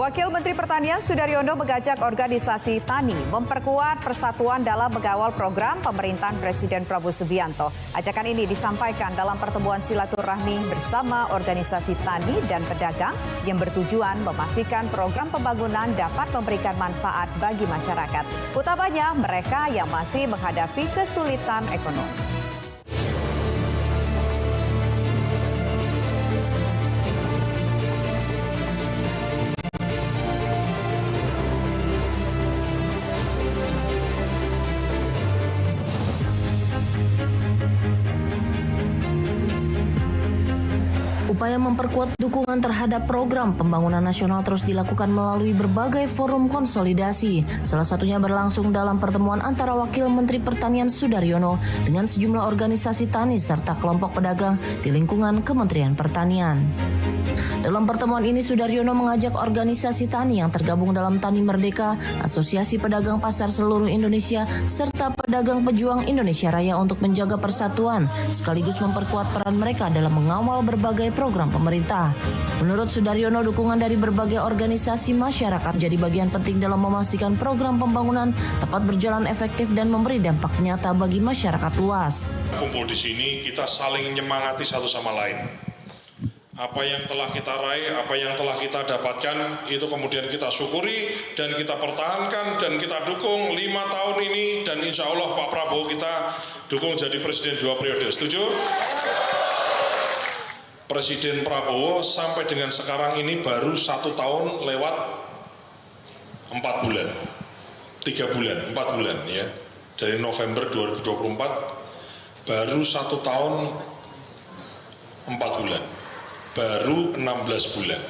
Wakil Menteri Pertanian Sudaryono mengajak organisasi tani memperkuat persatuan dalam mengawal program pemerintahan Presiden Prabowo Subianto. Ajakan ini disampaikan dalam pertemuan silaturahmi bersama organisasi tani dan pedagang yang bertujuan memastikan program pembangunan dapat memberikan manfaat bagi masyarakat, utamanya mereka yang masih menghadapi kesulitan ekonomi. Upaya memperkuat dukungan terhadap program pembangunan nasional terus dilakukan melalui berbagai forum konsolidasi. Salah satunya berlangsung dalam pertemuan antara Wakil Menteri Pertanian Sudaryono dengan sejumlah organisasi tani serta kelompok pedagang di lingkungan Kementerian Pertanian. Dalam pertemuan ini, Sudaryono mengajak organisasi tani yang tergabung dalam Tani Merdeka, Asosiasi Pedagang Pasar Seluruh Indonesia, serta Pedagang Pejuang Indonesia Raya untuk menjaga persatuan, sekaligus memperkuat peran mereka dalam mengawal berbagai program pemerintah. Menurut Sudaryono, dukungan dari berbagai organisasi masyarakat menjadi bagian penting dalam memastikan program pembangunan dapat berjalan efektif dan memberi dampak nyata bagi masyarakat luas. Kumpul di sini, kita saling menyemangati satu sama lain. Apa yang telah kita raih, apa yang telah kita dapatkan, itu kemudian kita syukuri dan kita pertahankan dan kita dukung 5 tahun ini, dan insya Allah Pak Prabowo kita dukung jadi Presiden 2 periode. Setuju? Presiden Prabowo sampai dengan sekarang ini baru 1 tahun lewat 4 bulan, 3 bulan, 4 bulan ya. Dari November 2024 baru 1 tahun 4 bulan. Baru 16 bulan.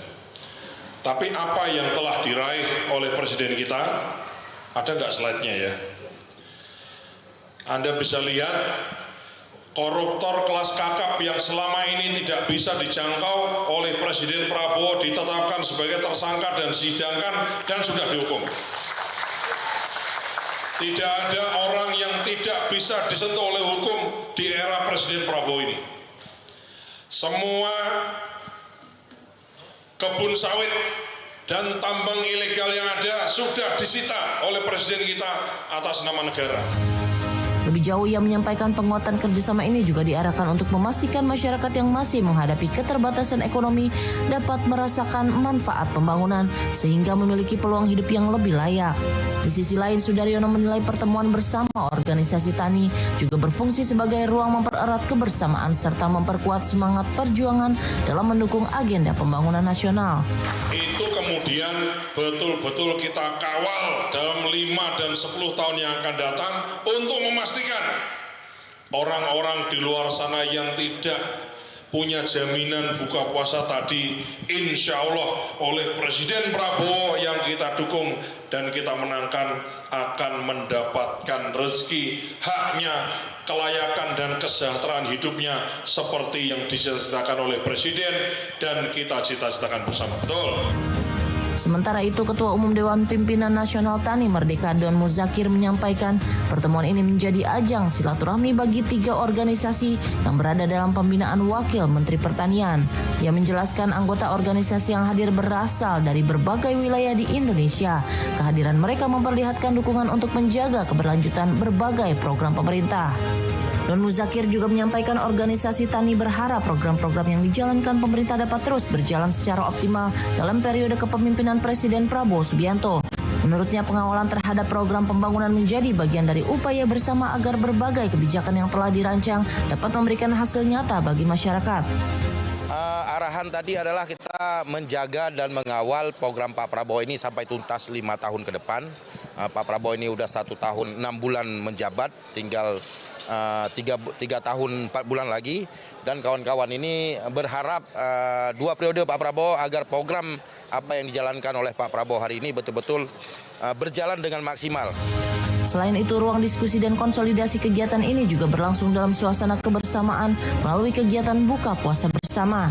Tapi apa yang telah diraih oleh Presiden kita, ada nggak slide-nya ya? Anda bisa lihat, koruptor kelas kakap yang selama ini tidak bisa dijangkau oleh Presiden Prabowo ditetapkan sebagai tersangka dan disidangkan dan sudah dihukum. Tidak ada orang yang tidak bisa disentuh oleh hukum di era Presiden Prabowo ini. Semua kebun sawit dan tambang ilegal yang ada sudah disita oleh Presiden kita atas nama negara. Lebih jauh, ia menyampaikan penguatan kerjasama ini juga diarahkan untuk memastikan masyarakat yang masih menghadapi keterbatasan ekonomi dapat merasakan manfaat pembangunan sehingga memiliki peluang hidup yang lebih layak. Di sisi lain, Sudaryono menilai pertemuan bersama organisasi tani juga berfungsi sebagai ruang mempererat kebersamaan serta memperkuat semangat perjuangan dalam mendukung agenda pembangunan nasional. Itu kemudian betul-betul kita kawal dalam 5 dan 10 tahun yang akan datang untuk memastikan orang-orang di luar sana yang tidak punya jaminan buka puasa tadi, insya Allah oleh Presiden Prabowo yang kita dukung dan kita menangkan akan mendapatkan rezeki haknya, kelayakan dan kesejahteraan hidupnya seperti yang dicita-citakan oleh Presiden dan kita cita-citakan bersama. Betul. Sementara itu, Ketua Umum Dewan Pimpinan Nasional Tani Merdeka Don Muzakir menyampaikan pertemuan ini menjadi ajang silaturahmi bagi 3 organisasi yang berada dalam pembinaan Wakil Menteri Pertanian. Ia menjelaskan anggota organisasi yang hadir berasal dari berbagai wilayah di Indonesia. Kehadiran mereka memperlihatkan dukungan untuk menjaga keberlanjutan berbagai program pemerintah. Don Muzakir juga menyampaikan organisasi tani berharap program-program yang dijalankan pemerintah dapat terus berjalan secara optimal dalam periode kepemimpinan Presiden Prabowo Subianto. Menurutnya, pengawalan terhadap program pembangunan menjadi bagian dari upaya bersama agar berbagai kebijakan yang telah dirancang dapat memberikan hasil nyata bagi masyarakat. Arahan tadi adalah kita menjaga dan mengawal program Pak Prabowo ini sampai tuntas 5 tahun ke depan. Pak Prabowo ini udah 1 tahun 6 bulan menjabat, tinggal 3 tahun 4 bulan lagi, dan kawan-kawan ini berharap 2 periode Pak Prabowo agar program apa yang dijalankan oleh Pak Prabowo hari ini betul-betul berjalan dengan maksimal. Selain itu, ruang diskusi dan konsolidasi kegiatan ini juga berlangsung dalam suasana kebersamaan melalui kegiatan buka puasa bersama.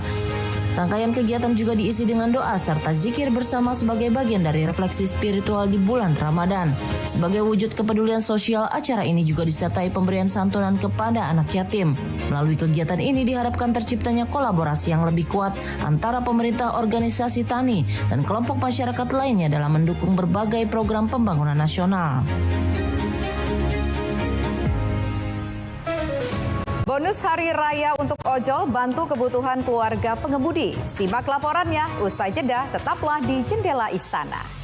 Rangkaian kegiatan juga diisi dengan doa serta zikir bersama sebagai bagian dari refleksi spiritual di bulan Ramadan. Sebagai wujud kepedulian sosial, acara ini juga disertai pemberian santunan kepada anak yatim. Melalui kegiatan ini diharapkan terciptanya kolaborasi yang lebih kuat antara pemerintah, organisasi tani, dan kelompok masyarakat lainnya dalam mendukung berbagai program pembangunan nasional. Bonus Hari Raya untuk ojol bantu kebutuhan keluarga pengemudi. Simak laporannya usai jeda, tetaplah di Jendela Istana.